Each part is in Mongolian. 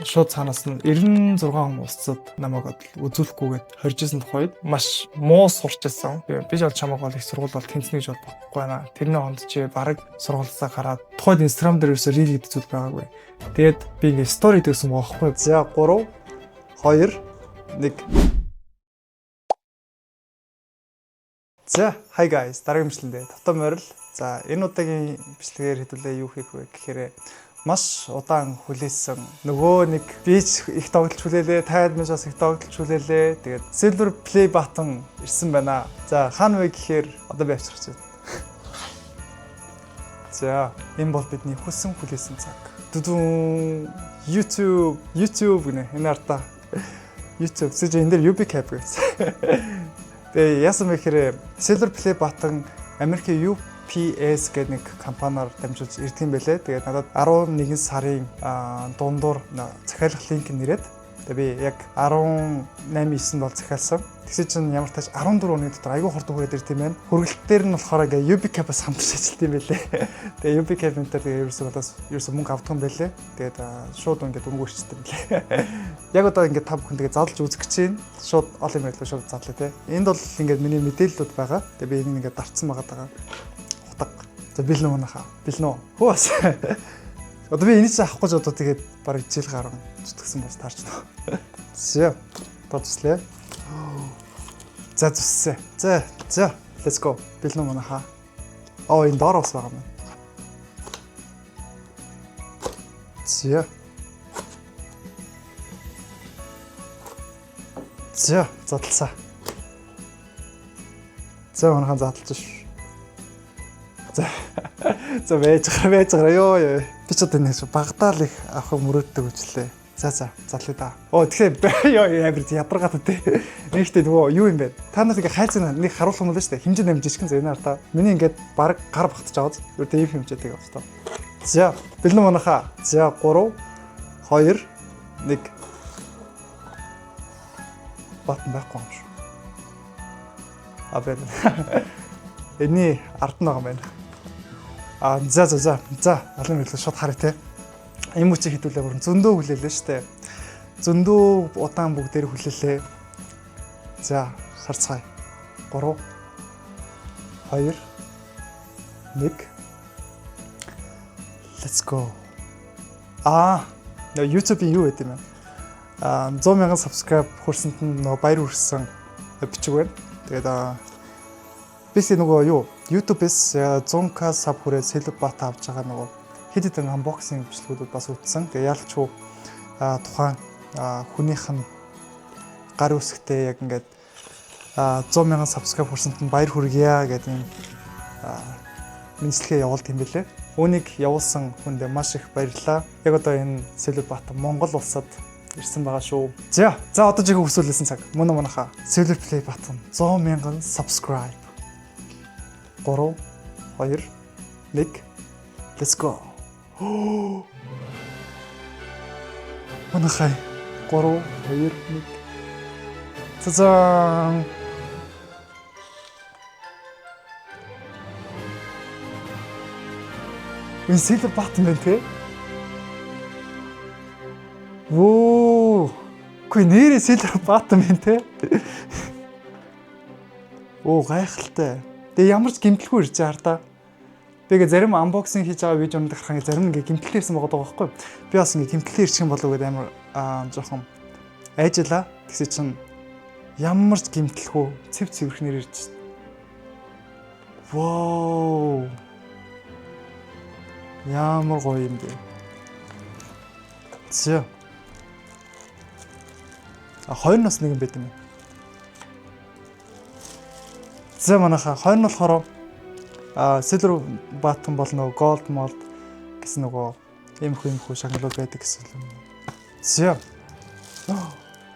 шууд цаанаас нь 96 хүн устсад намайг үзүүлэхгүйгээд хоржсэн тухайд маш муу сурч байсан. Би ч бол чамайг бол их сургууль бол тэнцэнэ гэж бол бодохгүй байна. Тэрний хонд чи бараг сургуулиасаа гараад тухайд Instagram дээр ерөөсөө рил гэдэг зүйл байгаагүй. Тэгээд би ингээ стори дээсэн байгаа байхгүй. За 3 2 1. За, hi guys, дараагийн бичлэгэндээ Дотоо морил. За, энэ удаагийн бичлэгээр хэдүүлээ юу хийх вэ гэхээр маш удаан хүлээсэн нөгөө нэг бич их тоглож хүлээлээ, тайд маш бас их тоглож хүлээлээ. Тэгээд Silver Play button ирсэн байна. За, хаана вэ гэхээр одоо би авчирч байна. За, энэ бол бидний хүссэн хүлээсэн цаг. Дүдүүн YouTube гэнэ энэ артаа. YouTube сэж энэ дээр UB cap гэсэн. Тэгээ яасан бэ гэхээр Silver Play button Америкийн UPS гэдэг нэг компаниар дамжуулж ирдэг юм байлээ. Тэгээд надад 11 сарын дундуур захиалах линк нэрээд би яг 18-9-нд бол захиалсан. Тэгсэн чинь ямар тач 14 өдрийн дотор айгүй хурдан хүрээд ирд юм байна. Хүргэлтээр нь болохоор ингээ UB Cap-аас хамтарч ажилладаг юм байлээ. Тэгээ UB Cap-ээр тэгээ ерөөсөө мөнгө авдаг юм байлээ. Тэгээд шууд ингээ дөнгөө өчтдөг юм байлээ. Яг одоо ингээ та бүхэн тэгээ задлж үзэх гэж чинь шууд ол юм байлаа шууд задлаа те. Энд бол ингээ миний мэдээллүүд байгаа. Тэгээ би энийг ингээ дарцсан байгаа. Хутаг. За бэлнэ манайхаа. Бэлнэ. Хөөс. Одоо би энийг ч авахгүй ч одоо тэгээд бараг жил гарan зүтгэсэн бас таарч байна. За. Тоцлээ. За зүссэн. За. Let's go. Бэлнэ манайхаа. Энэ доор бас байгаа юм. За. За, задлаа. За манайхан задлж ш. За вэж ёо. Би ч одоо нэг багтаал их авах мөрөөддөг үжлээ. За задлаа да. Тэгэхээр ёо ямар ядаргаад тэ. Нэгтэй нөгөө юу юм бэ? Та нар ингээ хайцсан нэг харуулах юм л шүү дээ. Хэмжээ намж ичгэн зэнэ артаа. Миний ингээд баг гар багтаж байгаа. Юу тийм хэмжээтэй байна. За, бэлэн манайхаа. За 3 2 1 баттан байхгүй юм шүү. Абэн. Эний ард нь байгаа юм байна. За. Алын хэлээ шууд харъя те. Юм чи хитүүлээ бүр зөндөө хүлээлээ штэ. Зөндөө удаан бүгдээр хүлээлээ. За, харцгаая. 3 2 1 Let's go. YouTube-ийн юу гэдэг юм бэ? 100,000 subscribe хүрсэнд нь нөгөө баяр хүрсэн бичиг байна. Тэгээд бис нөгөө юу YouTube-с 100k sub хүрээд Silver button авч байгаа нөгөө хэд хэдэн unboxing бичлэгүүд бас үтсэн. Тэгээд ялчгүй тухайн хүнийх нь гар үсгтээ яг ингээд 100,000 subscribe хүрсэнд нь баяр хүргье гэдэг юм мэдлэгээ явуулт юм бэлээ. Үүнийг явуулсан хүндээ маш их баярлалаа. Яг одоо энэ Silver button Монгол улсад ирсэн байгаа шүү. За одоо жиг хүсүүлсэн цаг. Мөн манайхаа Silver Play button 100,000 subscribe. 3 2 1 Let's go. Манайхаа 3 2 1 Цацан. Энэ Silver button байна те. Гүй нэрээ Silver button байна те. Гайхалтай. Тэгээ ямар ч гэмтэлгүй ирж байгаа та. Тэгээ зарим unboxing хийж байгаа видеонд гарахын зарим ингээ гэмтэлтэй ирсэн байгаа байхгүй. Би бас ингээ гэмтэлтэй ирчих юм болов уу гэдэг амар жоохон айжлаа. Тэгсэн чинь ямар ч гэмтэлгүй цэв цэвэрхнэр ирж байна. Вау. Ямар гоё юм бэ. За. Хоёр нас нэг юм байт юм. За манайхаа хоёр нь болохоор Silver button болно, gold mold гэсэн нөгөө иймэрхүү шагналууд байдаг гэсэн юм. За.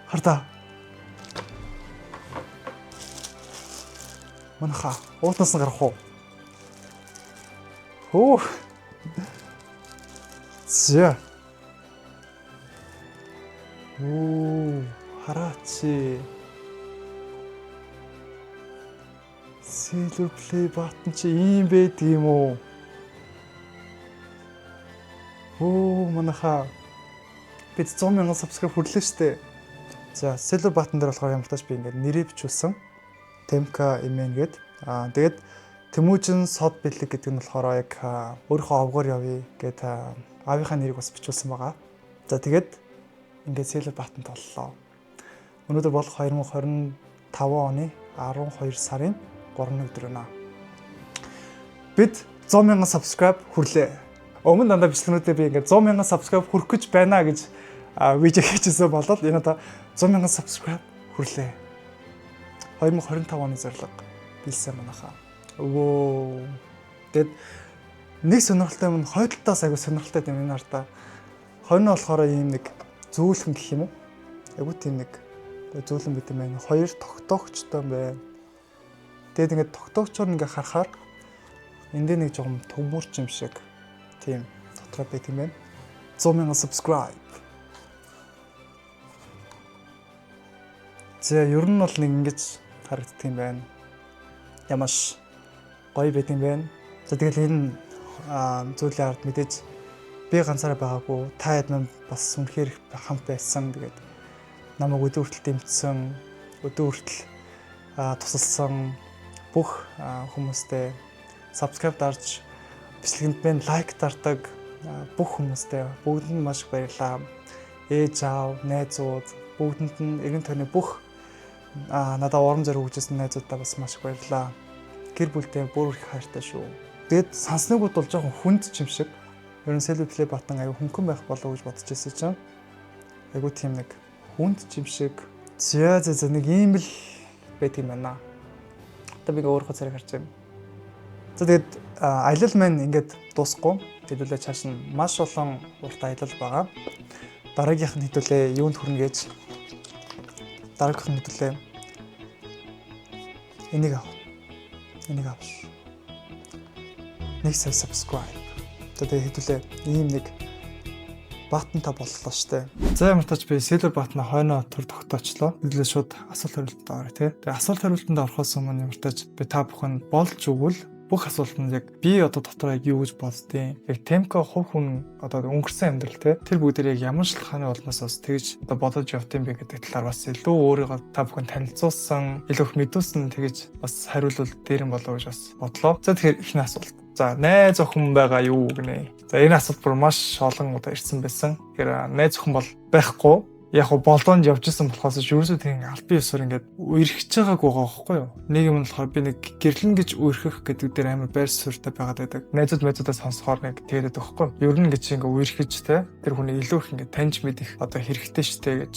Хардаа. Манайхаа уутнаас нь гарах уу? За. Хараач. Silver Play button чи ийм байдаг юм уу? Манайхаа Бид 100,000 subscribe хүрлээ штэ. За Silver button дээр болохоор ямар тач би ингээд нэрээ бичүүлсэн. Темка имэн гээд. Тэгээд Тэмүүжин сод бэлэг гэдэг нь болохоор яг өөрийнхөө овгоор явъя гэд аавынхаа нэрийг бас бичүүлсэн байгаа. За тэгээд ингээд Silver button толлоо. Өнөөдөр бол 2025 оны 12 сарын 3-ны өдөр байна. Бид 100,000 subscribe хүрлээ. Өмнө дандаа бичлэгнүүдэд би ингээд 100,000 subscribe хүрэх гэж байна гэж видео хийчихсэн болоод энэ одоо 100,000 subscribe хүрлээ. 2025 оны зорилго билсэн манайхаа. Өвөө. Тэгэд нэг сонирхолтой юм хоёр талаас аягүй сонирхолтой юм энэ ардаа. Хоёр нь болохоор ийм нэг зөөлхөн гэх юм уу? Аягүй тийм нэг зөөлөн бид юм байна. Хоёр тогтоогчтой байна. Тэгэд ингээд тогтоогчор ингээ харахаар энд нэг жоохон төмөрч юм шиг тийм дотроо байт юм байна. 100,000 subscribe. За ер нь бол нэг ингэж харагддаг юм байна. Ямаш гоё байт юм байна. За тэгэл энэ зүйлийн ард мэдээж би ганцаараа байгаагүй та хэд бас үнэхээр хамт байсан. Тэгээд намайг өдөр хүртэл дэмжсэн, өдөр хүртэл тусалсан бүх хүмүүстээ subscribe дарж бичлэгэнд мэн лайк дардаг бүх хүмүүстээ бүгдэнд маш их баярлалаа. Ээж аав, найзууд бүгдэнд нь эргэн тойрны бүх надад урам зориг өгчсэн найзуудаа бас маш их баярлалаа. Гэр бүлдээ бүр их хайртай шүү. Тэгэд санснагуд бол жоохон хүнд ч юм шиг. Ер нь Silver play button аягүй хөнгөн байх болов уу гэж бодож байсан чинь аягүй тийм нэг хүнд ч юм шиг. За нэг ийм л байт юм байна. Одоо би өөрөө зэрэг харж байна. За тэгэд аялал маань ингээд дуусахгүй. Хэдүүлээ цааш нь маш олон урт аялал байгаа. Дараагийнх нь хэдүүлээ юунд хүрнэ гэж дараагийнх нь хэдүүлээ энийг авах. Нэг сая subscribe. Тэгээд хэдүүлээ ийм нэг баттан та боллоо штэ. За ямар тач би Silver button хойноо төр тогтоочлоо. Хэдүүлээ шууд асуулт хариултанд орё тий. Тэгээд асуулт хариултанд орохоос өмнө ямар тач би та бүхэнд болж өгвөл бүх асуултанд яг би одоо дотор яг юу гэж боддیں۔ Яг темко хувь хүн одоо өнгөрсөн амьдрал те тэр бүгдээр яг ямар шалтгааны улмаас тэгж одоо бодож явт юм бэ гэдэг талаар бас илүү өөрийгөө та бүхэн танилцуулсан, илүү их мэдүүлсэн тэгж бас хариулвал дээр юм болов уу гэж бас бодлоо. За тэгэхээр эхний асуулт. За найз охин байгаа юу гинэ. За энэ асуулт бүр маш олон удаа ирсэн байсан. Тэгэхээр найз охин бол байхгүй. Яг болдоонд явж исэн болохоос ерөөсөө тийм албан ёсоор ингээд үерхэж байгаагүй байгаа байхгүй юу? Нэг юм болохоор би нэг гэрлэн гэж үерхэх гэдэг дээр амар байр суурьтай байгаад байдаг. Найзуудаа сонсохоор нэг тэгээд байхгүй юу? Ер нь гэж ингээд үерхэж те тэр хүний илүү их ингээд таньж мэдэх одоо хэрэгтэй штэ гэж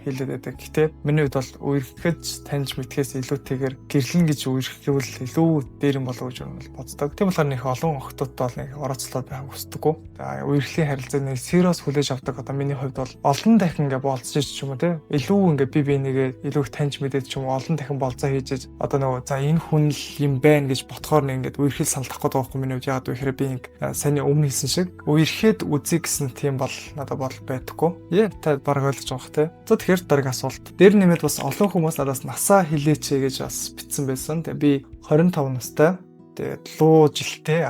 хэлээд байдаг. Гэтэ миний хувьд бол үерхэж таньж мэдхээс илүүтэйгээр гэрлэн гэж үерхэвэл илүү дээр юм болов уу гэж боддог. Тийм болохоор нэг олон охтууд бол нэг орооцлоод байх хүсдэггүй. За үерхлийн харилцааны serious хүлээж авдаг одоо миний хувьд бол олон дахин ингээд болцож ч юм уу те илүү ингээ би нэгээ илүү их таньж мэдээд ч юм уу олон дахин болцоо хийж одоо нөгөө за энэ хүн л юм байна гэж ботхоор нэг ингээд үерхэл санал тах гэдэг байхгүй миний хувьд яагаад вэ гэхээр би саний өмнө хэлсэн шиг үерхэд үзье гэсэн тийм бол надад бол байдаггүй. Та бараг ойлгож байгаа те. За тэгэхээр дараагийн асуулт. Дээр нэмээд бас олон хүмүүс надаас насаа хэлээч гэж бас битсэн байсан. Тэгээ би 25 настай. Тэгээд луу жилтэй.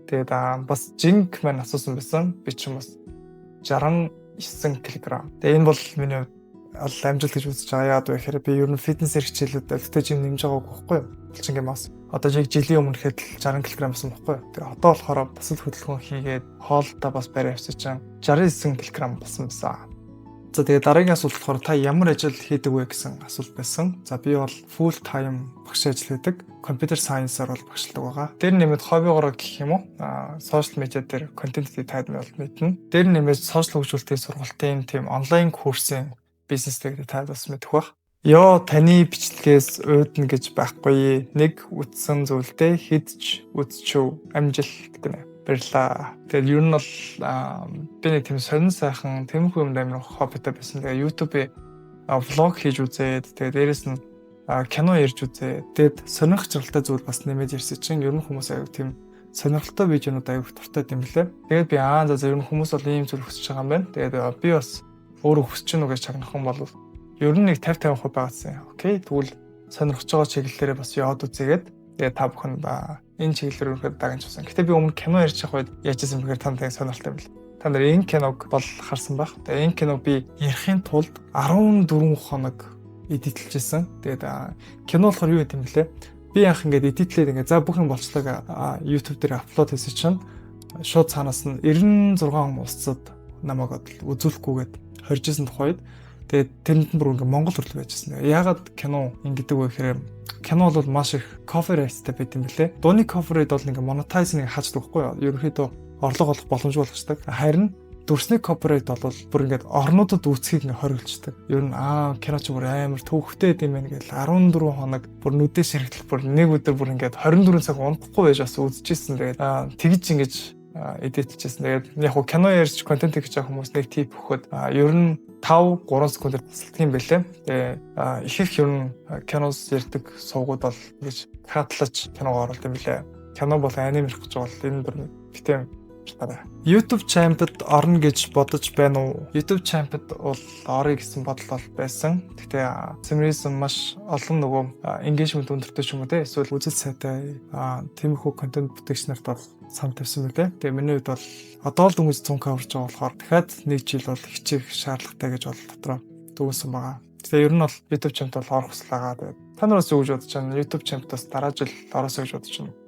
Тэгээд бас жинк маань асуусан байсан. Би ч юм бас 69 кг. Тэгээ энэ бол миний амжилт гэж үзэж байгаа. Яагаад вэ гэхээр би ер нь фитнес хичээлүүд өлтөж юм нэмж байгаагүй байхгүй юу? Булчин гэмээс. Одоо яг жилийн өмнө хэд л 60 кг байсан байхгүй юу? Тэгээ одоо болохоор бас л хөдөлгөөн хийгээд хоолтой бас барай авчиж чинь 69 кг болсон байсан. За тэгээ дараагийн асуулт болохоор та ямар ажил хийдэг вэ гэсэн асуулт байсан. За би бол full time багш ажил хийдэг. Computer science-аар бол багшилдаг байгаа. Дээр нэмээд хоббигоор гэх юм уу? Social media дээр контент хийдэг бол мэднэ. Дээр нэмээд social хөгжүүлэлтийн сургалтын тийм онлайн курсын бизнестэй таад бас мэдэх бах. Ёо таны бичлэгээс уудна гэж байхгүй. Нэг үтсэн зүйлдээ хидж үтчв амжилт гэнэ. Баярлаа. Тэгээд ер нь бол би нэг тийм сонин сайхан тэмхүү юмд амар хоббитай байсан. Тэгээд YouTube-에 влог хийж үзээд тэгээд дээрэс нь кино ярьж үзээд тэгээд сонирх чаргалтай зүйл бас нэмээд ирсэн чинь ер нь хүмүүс аяг тийм сонирхолтой видеонууд аяг дуртай юм лээ. Тэгээд би за ер нь хүмүүс бол ийм зүйл хүсэж байгаа юм байна. Тэгээд би бас өөрөө хүсэж гэнэ үү гэж чагнах юм бол ер нь нэг 50-50% байгаадсан. Окей. Тэгвэл сонирхож байгаа чиглэлээрээ бас яваад үзээгээд тэгээд та бүхэн энэ чиглэлээр өрхөд дагаж авсан. Гэтэ би өмнө кино ярьж байгаа үед яажсэн бэхээр тань сонирхолтой байл. Та нар энэ киног бол харсан байх. Тэгээ энэ киног би ярихын тулд 14 хоног эдитлжсэн. Тэгээд кино болохоор юу гэдэм бэлээ? Би анх ингээд эдитлээд ингээд за бүх юм болчлог YouTube дээр аплод хийсэн чинь шууд цаанаас нь 96 хүмүүсд намайг үзүүлэхгүйгээд хоржсэн тухайд тэгээд тэнд нь бүр ингээд Монгол хүртэл байжсэн. Яагаад кино ингэдэг вэ гэхээр кино бол маш их copyrightтай байт юм бэлээ. Дууны copyright бол ингээд monetize-ыг хааждаг байхгүй юу? Ерөнхийдөө орлого олох боломжгүй болгочдаг. Харин дүрсний copyright бол бүр ингээд орнуудад үүсхийг ингээд хориглцдаг. Ер нь кино ч бүр амар төвхтэй юм байна гэж 14 хоног бүр нүдээс ширхтэл бүр нэг өдөр бүр ингээд 24 цаг унахгүй байж бас үзчихсэн. Тэгээд тэгж ингэж эдитэлжсэн. Тэгээд яг хуу кино ярьж контент хийж байгаа хүмүүс нэг тип өгөхөд ер нь 5-3 секундээр тасалдаг юм байлээ. Тэгээ их ер нь киноос ярьдаг суугууд бол ингэж хатлаж киног оруулдаг юм билээ. Кино бол аним ярих гэж байгаа бол энэ бүр битэн YouTube channel-д орно гэж бодож байна уу? YouTube channel-д бол орё гэсэн бодол байсан. Гэхдээ Simrism маш олон нөгөө engagement өндөртэй ч юм уу те эсвэл үзэл сайтай тиймэрхүү контент бүтээгч нарт бол сан тавьсан мөлий. Тэгээ миний хувьд бол одоо л дөнгөж 100k орж байгаа болохоор дахиад нэг жил бол хичээх шаардлагатай гэж бол дотроо дүгнсэн байгаа. Тэгээ ер нь бол YouTube channel-д бол орох хүсэл байгаа. Тэгээ та нараас юу гэж бодож байна? YouTube channel-аас дараа жил ороосоо гэж бодож байна.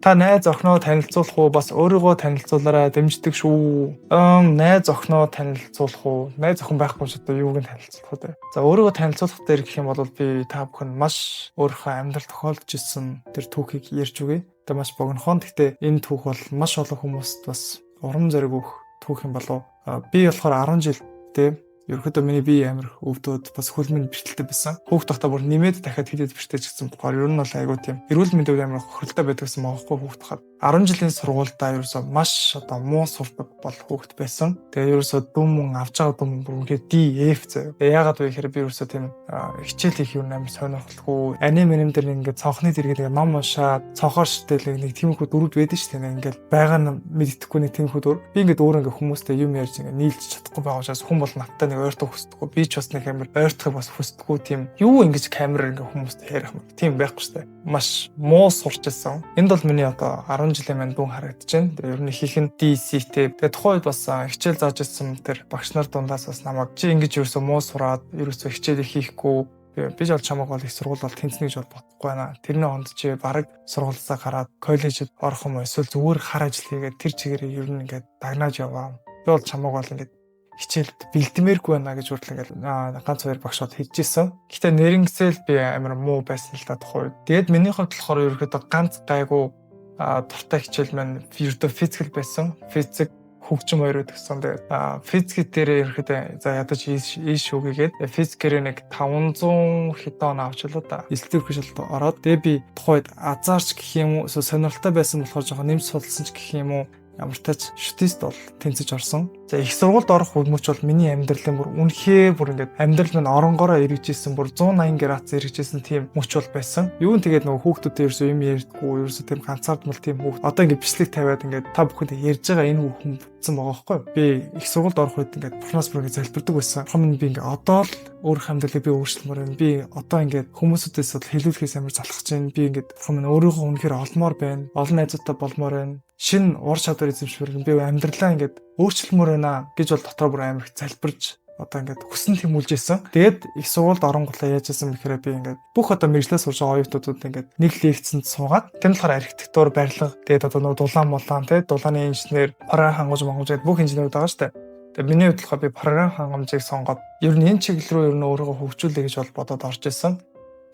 Та найз охиноо танилцуулах уу? Бас өөрийгөө танилцуулаарай, дэмждэг шүү. Найз охиноо танилцуулах уу? Найз охин байхгүй ч одоо юуг нь танилцуулах вэ? За өөрийгөө танилцуулах дээр гэх юм бол би та бүхэн маш өөрийнхөө амьдрал тохиолдож ирсэн тэр түүхийг ярьж өгье. Тэгээ маш богинохон. Гэхдээ энэ түүх бол маш олон хүмүүст бас урам зориг өгөх түүх юм болов. Би болохоор 10 жилдээ ерөөхдөө миний бие амар өвдөд бас хөл минь бэртэлтэй байсан. Хүүхд тахта бүр нэмээд дахиад хилээд бэртэж гисэн болохоор ер нь бол айгуу тийм эрүүл мэндийн амар хөрөлтэй байдаг гэсэн маахгүй хүүхд тахад 10 жилийн сургуультай ерөөсөө маш одоо муу сурдаг бол хүүхд байсан. Тэгээ ерөөсөө дүн авч байгаа дүн бүр үнэхээр DF заяа. Яагаад вэ гэхээр би ерөөсөө тийм хичээл хийх юм амар сонирхолтой. Аним дээр ингээд цонхны зэрэгээ ном уншаад цонхоор шитэл нэг тиймэрхүү дөрүүд байдаг шүү дээ. Ингээд байгаа нь мэддэхгүй нэг тиймэрхүү дөр. Би ингээд өөр ингээд хүмүүстэй юм ярьж ингээд нийлж чадахгүй байгаа учраас хүн бол надтай нэг ойртох хүсдэггүй. Би ч бас нэг амар ойртохыг бас хүсдэггүй тийм юу ингэж камераар ингээд хүмүүстэй ярих юм. Тийм байхгүй шүү дээ. Маш муу сурч ирсэн. Энд бол миний одоо 10 жилийн маань дүн харагдаж байна. Тэгээ ер нь хийх нь DC-тэй. Тэгээ тухайд бас хичээл зааж ирсэн тэр багш нар дундаас бас намайг чи ингэж ерөөсөө муу сураад ерөөсөө хичээлийг хийхгүй би ч бол чамайг бол их сургууль бол тэнцэнэ гэж бол бодохгүй байна. Тэрний хонд чи бараг сургуулиасаа гараад коллежид орох юм уу эсвэл зүгээр хар ажил хийгээд тэр чигээрээ ер нь ингээд дагнаж яваа. Би бол чамайг бол ингээд хичээлд бэлдмээргүй байна гэж хүртэл ингээд ганц хоёр багшууд хэлжсэн. Гэхдээ нэрнгэсэл би амар муу байсан л да тухайд. Тэгээд миний хувьд болохоор ерөөхдөө ганц гайгүй дуртай хичээл маань физикл байсан. Физик хөгжим хоёр гэсэн. Тэгээд физик дээр ерөөхдөө за ядаж ийш үгийгээд физикээр нэг 500 хэдэн он авч л да. Эсэлтэр хөшөлт ороод тэгээд би тухайд азаарч гэх юм уу сонирхолтой байсан болохоор жоохон нэмж судалсан ч гэх юм уу ямар тач шүтист бол тэнцэж орсон. За их сургуульд орох хүмүүс бол миний амьдралын бүр үнэхээр бүр ингээд амьдрал минь оронгороо эргэжсэн бүр 180 градус эргэжсэн тийм мөч бол байсан. Юу н тэгээд нөгөө хүүхдүүдтэй ерөөсөө юм ярьдаггүй ерөөсөө тийм ганцаардмал тийм хүүхд. Одоо ингээд бичлэг тавиад ингээд та бүхэнд ярьж байгаа энэ хүүхэн бүтсэн байгаа байхгүй. Би их сургуульд орох үед ингээд бурхнаас бүр ингээд залбирдаг байсан. Хамн би ингээд одоо л өөрийнхөө амьдралыг би өөрчлөмөр байна. Би одоо ингээд хүмүүсүүдээс бол хэлүүлэхээс амар залхаж байна. Би ингээд бурхан минь өөрийгөө үнэхээр олмоор байна. Олон найзуудтай болмоор байна. Шинэ ур чадвар эзэмшмээр би амьдралаа ингээд өөрчлөмөр байна гэж бол дотор бүр амар их залбирж одоо ингээд хүссэн тэмүүлжсэн. Тэгээд их сургуульд оронгуулаа яажсэн бэхээр би ингээд бүх одоо мэржлээ сурж байгаа оюутнууд ингээд нэг лекцэнд суугаад тэр нь болохоор архитектур, барилга, тэгээд одоо нөгөө дулаан тий дулааны инженер, програм хангамж гэдэг бүх инженерүүд байгаа шүү дээ. Тэгээд миний хувьд болохоор би програм хангамжийг сонгоод ер нь энэ чиглэл рүү ер нь өөрийгөө хөгжүүлэе гэж бол бодоод орж исэн.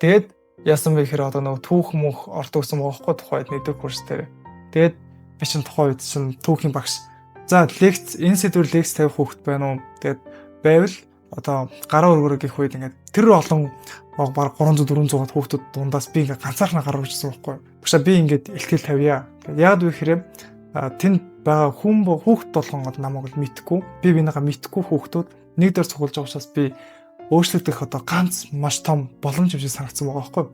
Тэгээд яасан бэ гэхээр одоо нөгөө түүх мөнх ордог гэсэн байгаа байхгүй тухайд нэгдүгээр курс дээр. Тэгээд би чинь тухайн үед чинь түүхийн багш. За лекц энэ сэдвэр лекц тавих хүүхэд байна уу? Тэгээд байвал одоо гараа өргөрөө гэх үед ингээд тэр олон баг 300 400 хүүхдүүд дундаас би ингээд ганцаархнаа гараа өргөжсөн байхгүй. Багшаа би ингээд ихтгэл тавья. Яг вэ гэхээр тэнд байгаа хүн хүүхэд болгонгод намайг л мэдхгүй. Би бинийгаа мэдхгүй хүүхдүүд нэг дээр цугулж байгаа учраас би өөрчлөгдөх одоо ганц маш том боломж хэмжээ санагдсан байгаа байхгүй.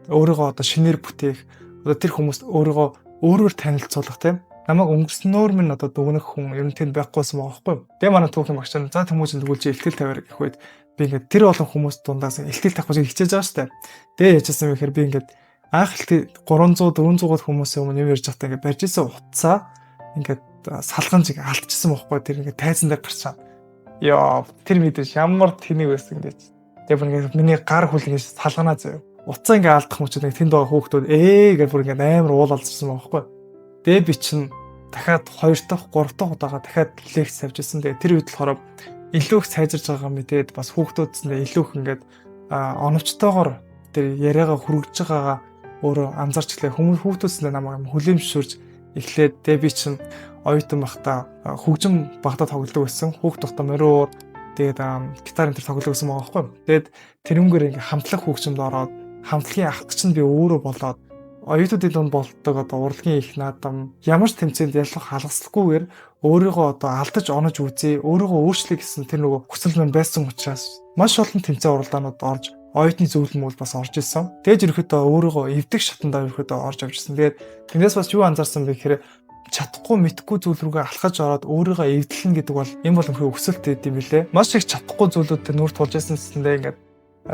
Өөрийгөө одоо шинээр бүтээх одоо тэр хүмүүст өөрийгөө өөрөөр танилцуулах тийм намайг өнгөрснөөр минь одоо дүгнэх хүн ер нь тэнд байхгүйсэн байгаа байхгүй. Тэгээ манай түүхийн багш нар за тэмүүжин тэгвэл чи ихтгэл тавиар гэх үед би ингээд тэр олон хүмүүс дундаас ихтгэл тавих гэж хичээж байгаа штэ. Тэгээ яжсан бэхээр би ингээд анх ихтгэл 300 400 хүмүүсийн өмнө юм ярьж байхдаа ингээд барьж исэн утсаа ингээд салганжиг алдчихсан байхгүй тэр ингээд тайзан дээр гарчаа. Яа тэр мэдээж ямар тэнийг байсан гэж. Тэгээ бүр ингээд миний гар хүл ингэж салганаа заяа. Уцаа ингээд алдах мөчөд нэг тэнд байгаа хүүхдүүд гэж бүр ингээд амар уул алзсан байхгүй. Тэгээ би чинь дахиад 2 дахь 3 дахь удаага дахиад лекц тавьжсэн. Тэгээ тэр үед болохоор илүү их сайжирж байгаа мэдээд бас хүүхдүүдсэндээ илүү их ингээд оновчтойгоор тэр яриагаа хүргэж байгаагаа өөрөө анзаарч эхлэв. Хүмүүс хүүхдүүдсэндээ намайг хүлээмжшүүлж эхлээд тэгээ би чинь оюутан байхдаа хөгжим багтаа тоглодог байсан. Хүүхд байхдаа мориор тэгээд гитар энэ төр тоглодог байсан байгаа байхгүй. Тэгээд тэрнгээр ингээ хамтлаг хөгжимд ороод хамтлагийн ах чинь би өөрөө болоод оюутнуудын дунд болдог одоо урлагийн их наадам ямар ч тэмцээнд ялах халгаслахгүйгээр өөрийгөө одоо алдаж онож үзье, өөрийгөө өөрчлөе гэсэн тэр нөгөө хүсэл мань байсан учраас маш олон тэмцээн уралдаанууд орж оюутны зөвлөм бол бас орж исэн. Тэгэж ерөөхдөө өөрийгөө эвдэх шатандаа ерөөхдөө орж авч ирсэн. Тэгээд тэндээс бас юу анзаарсан бэ гэхээр чадахгүй мэдхгүй зүйл рүүгээ алхаж ороод өөрийгөө эвдлэн гэдэг бол энэ бол өнөхөө өсөлт гэдэг юм билэ. Маш их чадахгүй зүйлүүдтэй нүрт тулж ирсэн гэсэндээ ингээд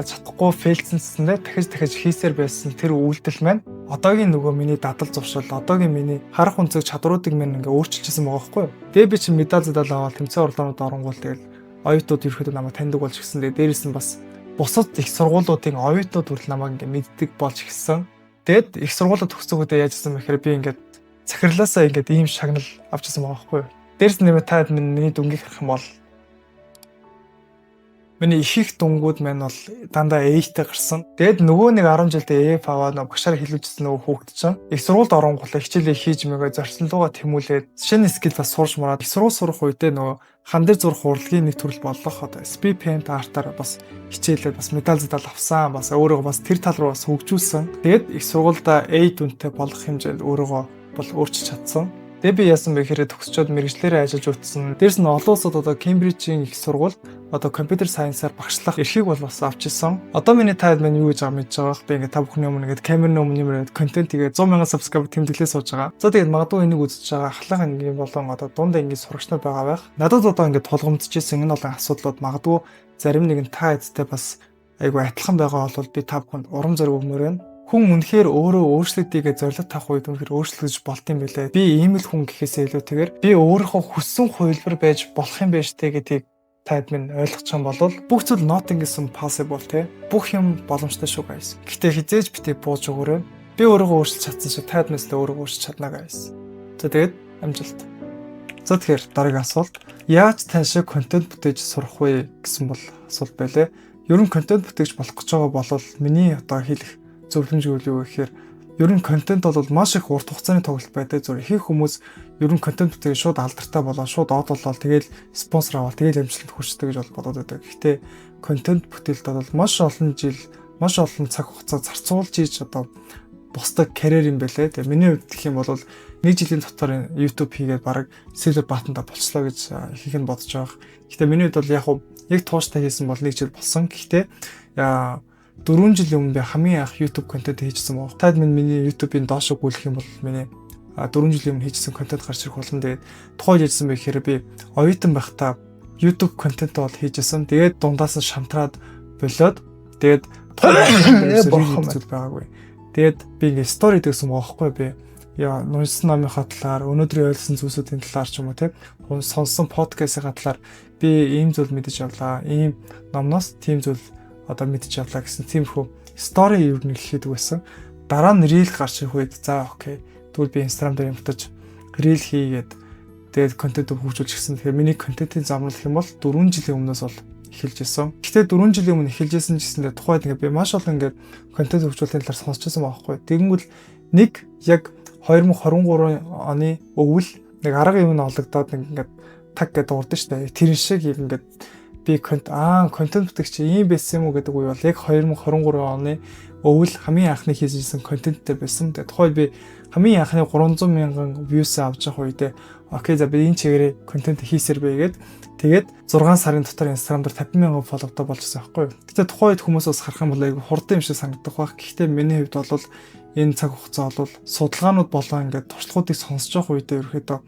чадахгүй фейлцэнсэндээ дахиж хийсээр байсан тэр үйлдэл маань одоогийн нөгөө миний дадал зуршил, одоогийн миний харах үнцэг чадруудыг маань ингээ өөрчилчихсэн байгаа байхгүй юу. Тэгээ би чинь медаль аваад тэмцээн уралдаанууд оронгуул тэгэл оюутнууд ерөөхдөө намайг таньдаг болж гисэн. Тэгээ дээрээс нь бас бусад их сургуулиудын оюутнууд хүртэл намайг ингээ мэддэг болж гисэн. Тэгэд их сургуулиуд төгсөөгөө яажсан бэхээр би ингээ захирлаасаа ингээ ийм шагнал авчихсан байгаа байхгүй юу. Дээрс нэмээ та миний дүнгийг харах юм бол миний их дунгууд маань бол дандаа ээжтэй гарсан. Тэгэд нөгөө нэг 10 жилдээ аваад багшаар хэлүүлжсэн нөгөө хүүхэд чинь их сургуульд оронгуулаа хичээлээ хийж мэгээ зорилтойгоо тэмүүлээд шинэ скил бас сурч мараад их сургууль сурах үедээ нөгөө хан дээр зурх урлагийн нэг төрөл болох одоо SP Paint Art-аар бас хичээлээд бас медаль авсан. Бас өөрийгөө бас тэр тал руу бас хөгжүүлсэн. Тэгэд их сургуульдаа A дүнтэй болох хэмжээнд өөрийгөө бол өөрчилж чадсан. Тэгээ би яасан бэ гэхээр төгсчөөд мэргэжлэрээ ажиллаж утсан. Дээрс нь олон улсад одоо Кембрижийн их сургууль одоо компьютер сайенсаар багшлах эрхийг бол бас авч ирсэн. Одоо миний таад маань юу гэж байгаа мэдж байгаа. Би ингээд та бүхний өмнө ингээд камерын өмнө нэмээд контент тэгээ 100,000 subscribe тэмдэглээ сууж байгаа. За тэгээд магадгүй энийг үзэж байгаа ахлах ангийн болон одоо дунд ангийн сурагч нар байгаа байх. Надад одоо ингээд тулгамдчихсэн энэ болон асуудлууд магадгүй зарим нэгэн та эдтэй бас айгу адилхан байгаа бол би та бүхэнд урам зориг өгмөр байна. Хүн үнэхээр өөрөө өөрчлөлтийгээ зорилт тавих үед үнэхээр өөрчлөж болт юм билээ. Би ийм л хүн гэхээсээ илүүтэйгээр би өөрийнхөө хүссэн хувилбар байж болох юм байж тээ гэдгийг та админ ойлгож байгаа бол бүх зүйл nothing is impossible те. Бүх юм боломжтой шүү guys. Гэхдээ хизээж битээ бууж өгөөрэй. Би өөрийгөө өөрчилж чадсан шиг та админс л өөрийгөө өөрчилж чадна guys. За тэгээд амжилт. За тэгэхээр дараагийн асуулт. Яаж тань шиг контент бүтээж сурах вэ гэсэн бол асуулт байлээ. Ер нь контент бүтээгч болох гэж байгаа бол миний одоо хэлэх зөвлөмж юу гэхээр ер нь контент бол маш их урт хугацааны тоглолт байдаг. Зөв их хүмүүс ер нь контент бүтээгээ шууд алдартай болоо, шууд од болоо, тэгэл спонсор аваад, тэгэл амжилтанд хүрчдэг гэж бодоод байдаг. Гэхдээ контент бүтээлд бол маш олон жил, маш олон цаг хугацаа зарцуулж ийж одоо бусдаг карьер юм байлээ. Тэгээ миний хувьд гэх юм бол 1 жилийн дотор YouTube хийгээд бараг silver button-да болцлоо гэж ихэнх нь бодож байгаа. Гэхдээ миний хувьд бол яг тууштай хийсэн бол 1 жил болсон. Гэхдээ 4 жилийн өмнө би хамгийн анх YouTube контент хийжсэн баг. Таад миний YouTube-ийн доош гүйлэх юм бол миний 4 жилийн өмнө хийжсэн контент гарч ирэх болно. Тэгээд тухайн ярьсан байх хэрэг би оюутан байхдаа YouTube контент бол хийжсэн. Тэгээд дундаас нь шантраад болоод тэгээд зүйл байгаагүй. Тэгээд би ингээ стори дэгсэн бохоггүй би. Яа, нунсан намынхаа талаар, өнөөдрийн ойлсон зүйлсүүдийн талаар ч юм уу те. Сонссон подкастын талаар би ийм зүйл мэдэж авлаа. Ийм номноос тийм зүйл одоо мэдчих явлаа гэсэн тиймэрхүү стори юу нэг хийдэг байсан. Дараа нь рил гарч ирэх үед за окей. Тэгвэл би Instagram дээр юмтаж рил хийгээд тэгээд контент хөгжүүлж гисэн. Тэгэхээр миний контентын зам гэх юм бол 4 жилийн өмнөөс бол эхэлж исэн. Гэхдээ 4 жилийн өмнө эхэлж исэн гэсэндээ тухайд ингээд би маш олон ингээд контент хөгжүүлэлтийн талаар сонсчихсан байхгүй. Тэгэнгүүт нэг яг 2023 оны өвөл нэг арга юм олгодоод ингээд таг гэдэг урдсан шүү дээ. Тэр шиг ингээд би контент бүтээгч ийм байсан юм уу гэдэг үе бол яг 2023 оны өвөл хамгийн анхны хийжсэн контенттэй байсан. Тэгээд тухайд би хамгийн анхны 300,000 views авч явах үедээ окей за би энэ чигээрээ контент хийсээр байгээд тэгээд 6 сарын дотор Instagram дээр 50,000 фолловтой болчихсон байхгүй юу. Гэтэ тухайд хүмүүс бас харах юм бол айгүй хурдан юм шиг санагдах байх. Гэхдээ миний хувьд бол энэ цаг хугацаа бол судалгаанууд болон ингээд туршлагуудыг сонсож явах үедээ ерөөхдөө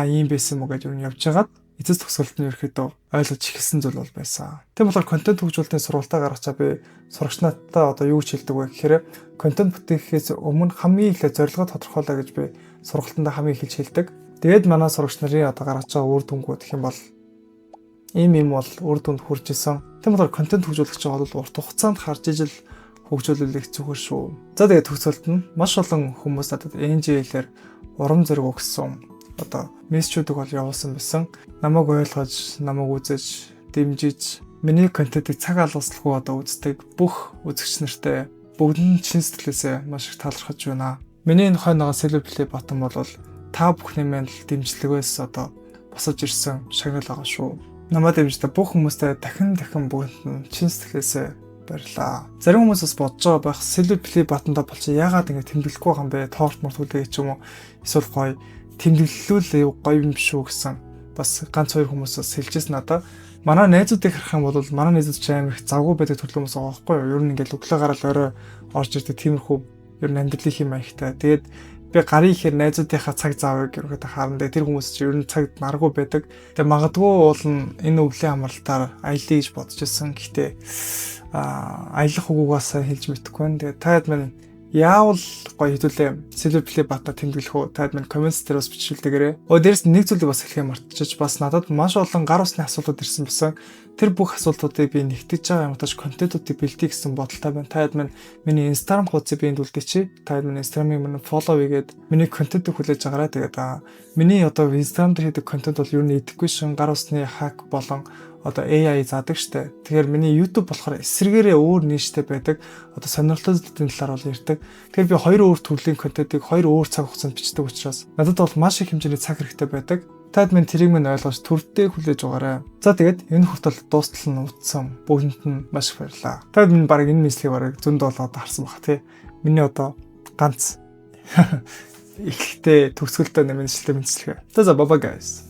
ийм байсан юм уу гэж юу явж байгаад эцэс төгсгөлт нь ерөөхдөө ойлгож эхэлсэн зүйл бол байсан. Тийм болохоор контент хөгжүүлэлтийн сургалтаа гаргачаа би сурагч надтай одоо юу гэж хэлдэг вэ гэхээр контент бүтээхээс өмнө хамгийн их зорилгоо тодорхойлоо гэж би сургалтандаа хамгийн их хэлж хэлдэг. Тэгээд манай сурагч нарын одоо гаргаж байгаа үр дүнгууд гэх юм бол ийм бол үр дүнд хүрч исэн. Тийм болохоор контент хөгжүүлэгч бол урт хугацаанд харж ижил хөгжүүлүүлэх зүгээр шүү. За тэгээд төгсөлт нь маш олон хүмүүс надад NGL-ээр урам зориг өгсөн. Одоо мессежүүдийг бол явуулсан байсан. Намайг ойлгож, намайг үзэж, дэмжиж, миний контентыг цаг алгаслахгүй одоо үздэг бүх үзэгч нартай бүгдэнд чин сэтгэлээсээ маш их талархаж байна. Миний энэ хойноогоо Silver Play Button бол та бүхний маань дэмжлэгээс одоо босож ирсэн шагнал байгаа шүү. Намайг дэмждэг бүх хүмүүстээ дахин бүгдэнд чин сэтгэлээсээ баярлалаа. Зарим хүмүүс бас бодож байгаа байх Silver Play Button-да болчих яагаад ингэ тэмдэглэхгүй байгаа юм бэ? Торт мөртүүлээ ч юм уу. Эсвэл гоё тэмдэглэлүүл гоё юм биш үү гэсэн бас ганц хоёр хүмүүс бас хэлжсэн надад. Манай найзуудыг харах юм бол манай найзууд ч амар их завгүй байдаг төрлийн хүмүүс байгаа байхгүй юу? Ер нь ингээл өглөө гараад орой орж ирдэг тиймэрхүү ер нь амьдралын хэм маягтай. Тэгээд би гарын ихээр найзуудынхаа цаг заавыг ерөөдөө харна. Тэр хүмүүс ч ер нь цаг наргүй байдаг. Тэгээд магадгүй уул нь энэ өвлийн амралтаар аялье гэж бодож ирсэн. Гэхдээ аялах үгүйгээс хэлж мэдэхгүй байна. Тэгээд таад минь яавал гоё хэдүүлээ Silver Play Button тэмдэглэх үү? Таад минь коммент дээр бас бичүүлдээгээрээ. Дээрээс нэг зүйлийг бас хэлхээ мартчихж бас надад маш олон гар усны асуултууд ирсэн байсан. Тэр бүх асуултуудыг би нэгтгэж байгаа юм тааш контентуудыг бэлдээ гэсэн бодолтой байна. Таад минь миний Instagram хуудсыг би энд үлдээч. Таад минь Instagram-ыг минь follow хийгээд миний контентыг хүлээж аваарай. Тэгээд миний одоо Instagram дээр хийдэг контент бол ер нь идэхгүй шин гар усны хак болон одоо AI заадаг штэ. Тэгэхээр миний YouTube болохоор эсрэгээрээ өөр ништэй байдаг. Одоо сонирхолтой талаар бол ярьдаг. Тэгэхээр би хоёр өөр төрлийн контентыг хоёр өөр цаг хугацаанд бичдэг учраас надад бол маш их хэмжээний цаг хэрэгтэй байдаг. Таад минь тэрийг минь ойлгож төрөлтэй хүлээж аваарай. За тэгээд энэ хүртэл дуустал нь утсан. Бүгдэнд нь маш их баярлалаа. Таад минь баг энэ мэдлэгийг баг зөнд болоод харсан баг тий. Миний одоо ганц ихтэй төгсгөлтэй нэмэлттэй мэдслэгээ. За bye bye guys.